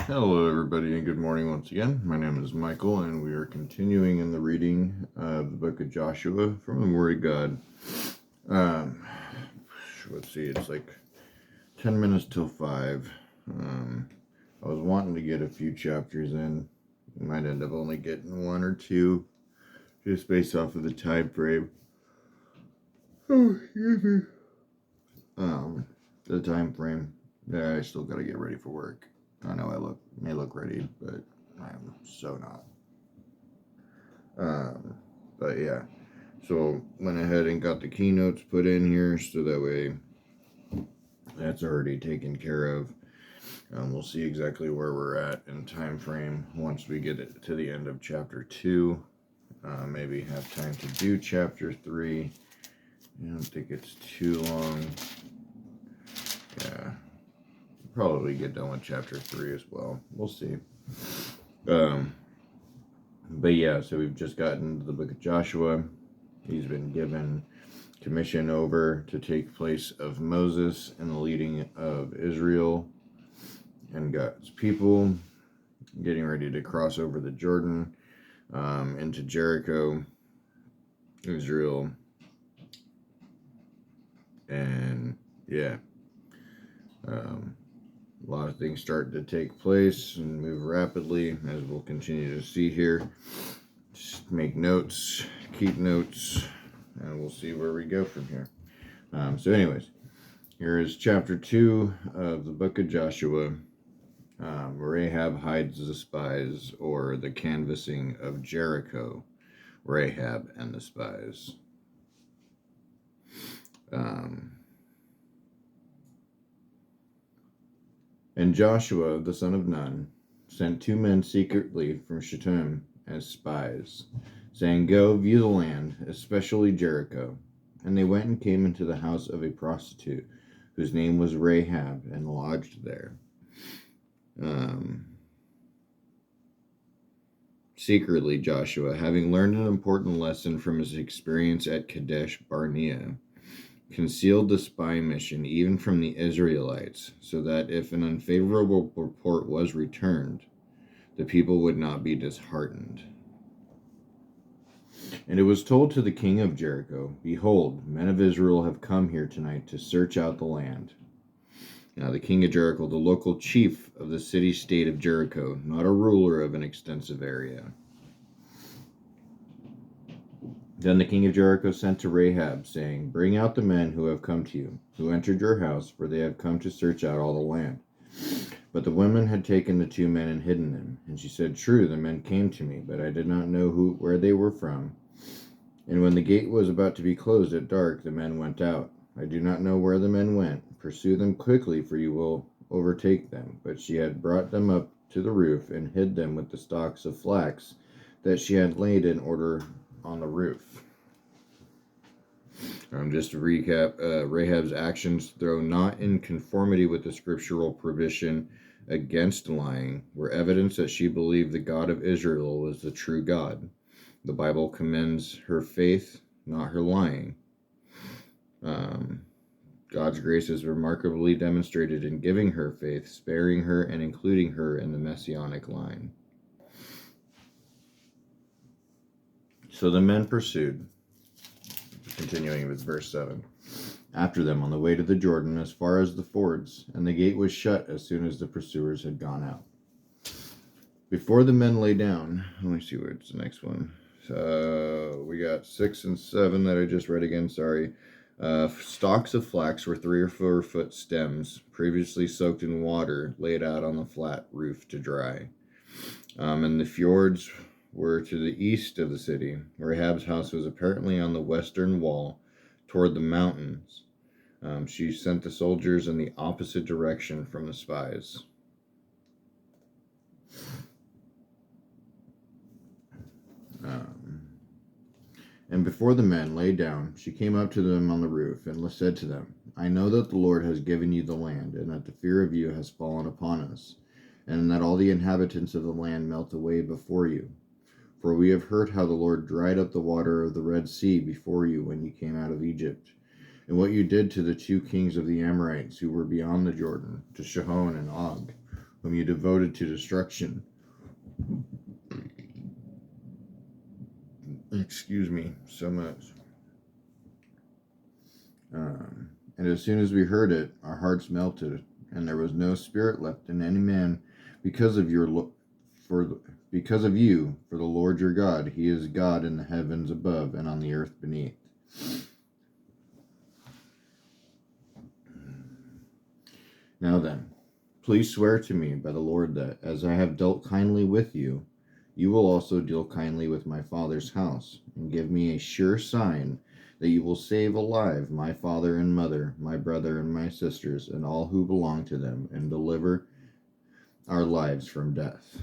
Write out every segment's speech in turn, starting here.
Hello, everybody, and good morning once again. My name is Michael, and we are continuing in the reading of the book of Joshua from the Word of God. Um, let's see, it's like 10 minutes till 5. I was wanting to get a few chapters in. Might end up only getting one or two, just based off of the time frame. Oh, excuse me. The time frame. Yeah, I still gotta get ready for work. I know may look ready, but I'm so not. But yeah, so went ahead and got the keynotes put in here so that way that's already taken care of. We'll see exactly where we're at in time frame once we get it to the end of chapter 2. Maybe have time to do chapter 3. I don't think it's too long. Yeah, probably get done with chapter 3 as well. We'll see. But yeah, so we've just gotten to the book of Joshua. He's been given commission over to take place of Moses and the leading of Israel and God's people, getting ready to cross over the Jordan into Jericho, Israel, and yeah, a lot of things start to take place and move rapidly, as we'll continue to see here. Just make notes, keep notes, and we'll see where we go from here. So anyways, here is chapter 2 of the book of Joshua. Rahab hides the spies, or the canvassing of Jericho. Rahab and the spies. And Joshua, the son of Nun, sent 2 men secretly from Shittim as spies, saying, "Go, view the land, especially Jericho." And they went and came into the house of a prostitute, whose name was Rahab, and lodged there. Secretly, Joshua, having learned an important lesson from his experience at Kadesh Barnea, concealed the spy mission even from the Israelites, so that if an unfavorable report was returned, the people would not be disheartened. And it was told to the king of Jericho, "Behold, men of Israel have come here tonight to search out the land." Now the king of Jericho, the local chief of the city-state of Jericho, not a ruler of an extensive area. Then the king of Jericho sent to Rahab, saying, "Bring out the men who have come to you, who entered your house, for they have come to search out all the land." But the women had taken the 2 men and hidden them. And she said, "True, the men came to me, but I did not know where they were from. And when the gate was about to be closed at dark, the men went out. I do not know where the men went. Pursue them quickly, for you will overtake them." But she had brought them up to the roof and hid them with the stalks of flax that she had laid in order on the roof. Just to recap, Rahab's actions, though not in conformity with the scriptural provision against lying, were evidence that she believed the God of Israel was the true God. The Bible commends her faith, not her lying. God's grace is remarkably demonstrated in giving her faith, sparing her, and including her in the messianic line. So the men pursued, continuing with verse 7, after them on the way to the Jordan as far as the fords, and the gate was shut as soon as the pursuers had gone out. Before the men lay down, let me see where's the next one. We got 6 and 7 that I just read again, sorry. Stalks of flax were 3 or 4 foot stems, previously soaked in water, laid out on the flat roof to dry. And the fjords were to the east of the city. Rahab's house was apparently on the western wall toward the mountains. She sent the soldiers in the opposite direction from the spies. And before the men lay down, she came up to them on the roof and said to them, "I know that the Lord has given you the land, and that the fear of you has fallen upon us, and that all the inhabitants of the land melt away before you. For we have heard how the Lord dried up the water of the Red Sea before you when you came out of Egypt, and what you did to the 2 kings of the Amorites who were beyond the Jordan, to Sihon and Og, whom you devoted to destruction. Excuse me so much. And as soon as we heard it, our hearts melted, and there was no spirit left in any man because of you, for the Lord your God. He is God in the heavens above and on the earth beneath. Now then, please swear to me by the Lord that, as I have dealt kindly with you, you will also deal kindly with my father's house, and give me a sure sign that you will save alive my father and mother, my brother and my sisters, and all who belong to them, and deliver our lives from death.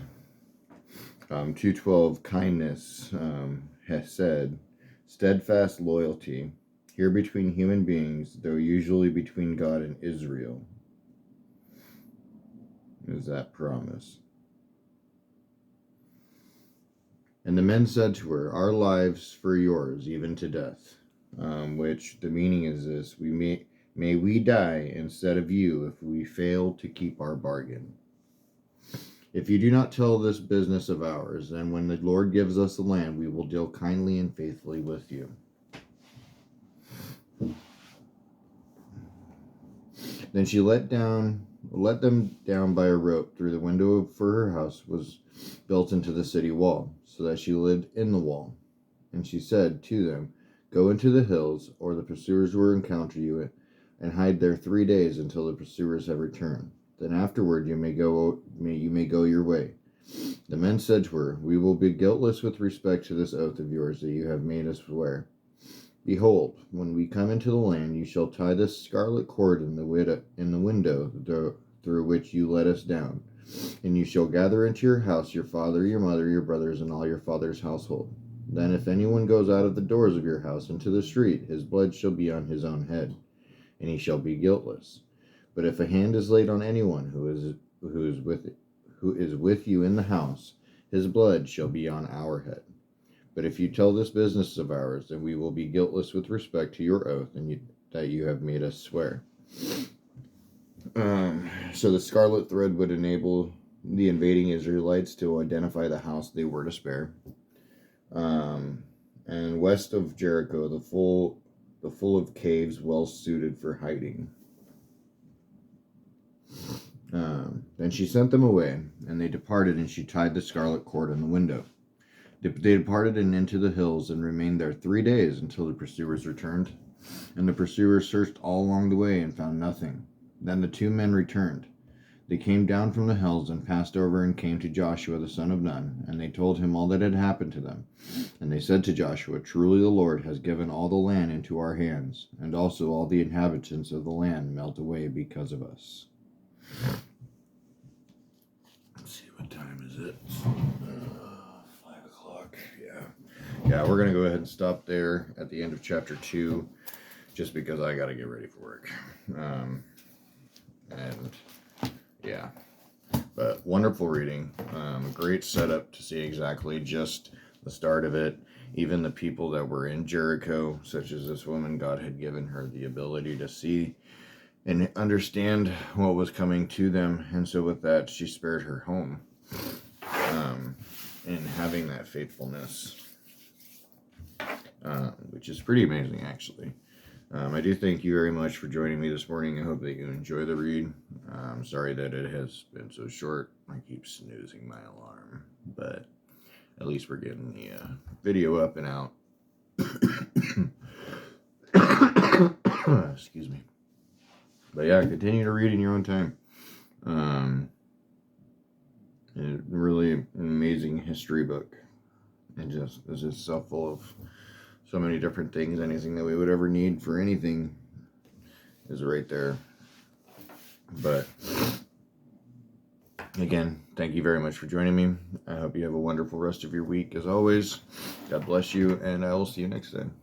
2:12, kindness, hesed, steadfast loyalty, here between human beings, though usually between God and Israel, is that promise. And the men said to her, our lives for yours, even to death. Which the meaning is this: may we die instead of you if we fail to keep our bargain. If you do not tell this business of ours, then when the Lord gives us the land, we will deal kindly and faithfully with you. Then she let them down by a rope through the window, for her house was built into the city wall, so that she lived in the wall. And she said to them, go into the hills, or the pursuers will encounter you, and hide there 3 days until the pursuers have returned. Then afterward you may go your way. The men said to her, we will be guiltless with respect to this oath of yours that you have made us swear. Behold, when we come into the land, you shall tie this scarlet cord in the window through which you let us down, and you shall gather into your house your father, your mother, your brothers, and all your father's household. Then if anyone goes out of the doors of your house into the street, his blood shall be on his own head, and he shall be guiltless. But if a hand is laid on anyone who is with you in the house, his blood shall be on our head. But if you tell this business of ours, then we will be guiltless with respect to your oath that you have made us swear. So the scarlet thread would enable the invading Israelites to identify the house they were to spare. And west of Jericho, the full of caves, well suited for hiding. Then she sent them away, and they departed, and she tied the scarlet cord in the window. They departed and into the hills, and remained there 3 days until the pursuers returned. And the pursuers searched all along the way and found nothing. Then the 2 men returned. They came down from the hills and passed over and came to Joshua the son of Nun, and they told him all that had happened to them. And they said to Joshua, truly the Lord has given all the land into our hands, and also all the inhabitants of the land melt away because of us. Let's see, what time is it? 5 o'clock, yeah, we're gonna go ahead and stop there at the end of chapter 2, just because I gotta get ready for work. And yeah, but wonderful reading. Great setup to see exactly just the start of it. Even the people that were in Jericho, such as this woman, God had given her the ability to see and understand what was coming to them, and so with that, she spared her home. And having that faithfulness, which is pretty amazing, actually. I do thank you very much for joining me this morning. I hope that you enjoy the read. I'm sorry that it has been so short. I keep snoozing my alarm, but at least we're getting the video up and out. Excuse me. But yeah, continue to read in your own time. Really an amazing history book. And it's just so full of so many different things. Anything that we would ever need for anything is right there. But again, thank you very much for joining me. I hope you have a wonderful rest of your week as always. God bless you, and I will see you next time.